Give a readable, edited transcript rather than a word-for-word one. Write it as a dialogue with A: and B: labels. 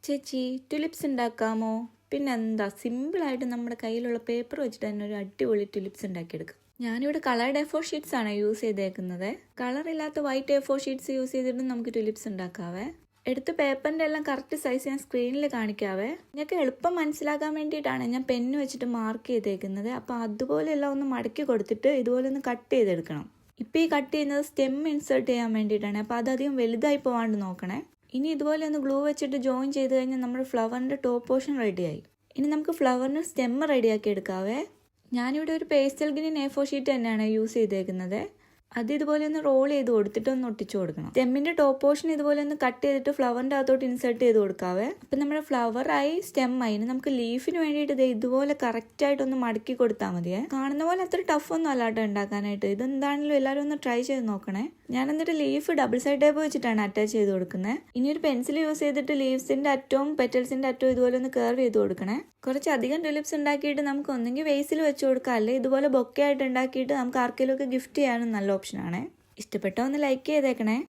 A: ചേച്ചി ടുലിപ്സ് ഉണ്ടാക്കാമോ? പിന്നെന്താ, സിമ്പിളായിട്ട് നമ്മുടെ കയ്യിലുള്ള പേപ്പർ വെച്ചിട്ട് തന്നെ ഒരു അടിപൊളി ടുലിപ്സ് ഉണ്ടാക്കിയെടുക്കാം. ഞാനിവിടെ കളർഡ് A4 ഷീറ്റ്സ് ആണ് യൂസ് ചെയ്തേക്കുന്നത്. കളറില്ലാത്ത വൈറ്റ് A4 ഷീറ്റ്സ് യൂസ് ചെയ്തിട്ട് നമുക്ക് ടുലിപ്സ് ഉണ്ടാക്കാവേ. എടുത്ത് പേപ്പറിൻ്റെ എല്ലാം കറക്റ്റ് സൈസ് ഞാൻ സ്ക്രീനിൽ കാണിക്കാവേ. ഞങ്ങൾക്ക് എളുപ്പം മനസ്സിലാക്കാൻ വേണ്ടിയിട്ടാണ് ഞാൻ പെന്ന് വെച്ചിട്ട് മാർക്ക് ചെയ്തേക്കുന്നത്. അപ്പോൾ അതുപോലെയെല്ലാം ഒന്ന് മടക്കി കൊടുത്തിട്ട് ഇതുപോലെ ഒന്ന് കട്ട് ചെയ്തെടുക്കണം. ഇപ്പോൾ ഈ കട്ട് ചെയ്യുന്നത് സ്റ്റെം ഇൻസേർട്ട് ചെയ്യാൻ വേണ്ടിയിട്ടാണ്. അപ്പോൾ അതധികം വലുതായി പോകാണ്ട് നോക്കണേ. ഇനി ഇതുപോലെ ഒന്ന് ഗ്ലൂ വെച്ചിട്ട് ജോയിൻ ചെയ്ത് കഴിഞ്ഞാൽ നമ്മുടെ ഫ്ലവറിൻ്റെ ടോപ്പ് പോർഷൻ റെഡിയായി. ഇനി നമുക്ക് ഫ്ലവറിന് സ്റ്റെമ്മ് റെഡിയാക്കി എടുക്കാവേ. ഞാനിവിടെ ഒരു പേസ്റ്റൽ ഗ്രീൻ A4 ഷീറ്റ് തന്നെയാണ് യൂസ് ചെയ്തേക്കുന്നത്. അത് ഇതുപോലെ ഒന്ന് റോൾ ചെയ്ത് കൊടുത്തിട്ട് ഒന്ന് ഒട്ടിച്ചു കൊടുക്കണം. സ്റ്റെമ്മിൻ്റെ ടോപ്പ് പോർഷൻ ഇതുപോലെ ഒന്ന് കട്ട് ചെയ്തിട്ട് ഫ്ലവറിൻ്റെ അകത്തോട്ട് ഇൻസേർട്ട് ചെയ്ത് കൊടുക്കാവേ. അപ്പം നമ്മുടെ ഫ്ലവറായി സ്റ്റെമ്മായി. ഇനി നമുക്ക് ലീഫിന് വേണ്ടിയിട്ട് ഇതുപോലെ കറക്റ്റായിട്ടൊന്ന് മടക്കി കൊടുത്താൽ മതിയേ. കാണുന്ന പോലെ അത്ര ടഫ് ഒന്നും അല്ലാട്ടോ ഉണ്ടാക്കാനായിട്ട്. ഇതെന്താണെങ്കിലും എല്ലാവരും ഒന്ന് ട്രൈ ചെയ്ത് നോക്കണേ. ഞാൻ എന്നിട്ട് ലീഫ് ഡബിൾ സൈഡ് ടേപ്പ് വെച്ചിട്ടാണ് അറ്റാച്ച് ചെയ്ത് കൊടുക്കുന്നത്. ഇനി ഒരു പെൻസിൽ യൂസ് ചെയ്തിട്ട് ലീവ്സിൻ്റെ അറ്റവും പെറ്റൽസിൻ്റെ അറ്റവും ഇതുപോലെ ഒന്ന് കർവ് ചെയ്ത് കൊടുക്കണേ. കുറച്ചധികം ടുലിപ്സ് ഉണ്ടാക്കിയിട്ട് നമുക്ക് ഒന്നെങ്കിൽ വേസിൽ വെച്ച് കൊടുക്കാം, അല്ലെ ഇതുപോലെ ബൊക്കെ ആയിട്ട് ഉണ്ടാക്കിയിട്ട് നമുക്ക് ആർക്കെങ്കിലും ഒക്കെ ഗിഫ്റ്റ് ചെയ്യാനും നല്ല ഓപ്ഷനാണ്. ഇഷ്ടപ്പെട്ടോ ഒന്ന് ലൈക്ക് ചെയ്തേക്കണേ.